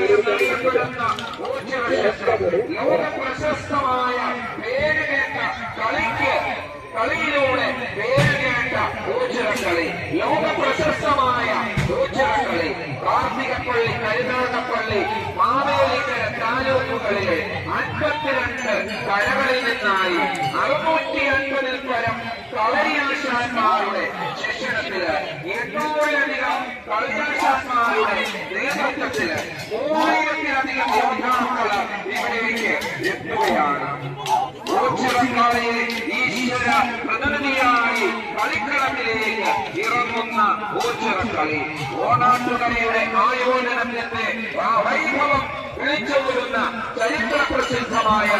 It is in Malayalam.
എന്നറിയപ്പെടുന്ന ലോക പ്രശസ്തമായ പേരുകേട്ട കളിയിലൂടെ പേരുകേട്ട ഓച്ചിറക്കളി, ലോക പ്രശസ്തമായ ഓച്ചിറക്കളി കാർത്തികപ്പള്ളി, കരുനാഗപ്പള്ളി, മാവേലിക്കര താലൂക്കുകളിലെ 52 കരകളിൽ നിന്നായി 650-ൽ പരം കളരിയാശാന്മാരുടെ ശിക്ഷണത്തില് 800-ലധികം കളിയാശാന്മാരുടെ നേതൃത്വത്തില് 3000-ലധികം യോദ്ധാക്കള് ഇവിടേക്ക് എത്തുകയാണ്. ഓച്ചിറക്കളയെ ഈശ്വര പ്രതിനിധിയായി കളിക്കളത്തിലേക്ക് ഇറങ്ങുന്ന ഓച്ചിറക്കളി ഓണാട്ടുകളിയുടെ ആയോധനത്തിന്റെ ആ വൈഭവം വിളിച്ചോടുന്ന ചരിത്ര പ്രസിദ്ധമായ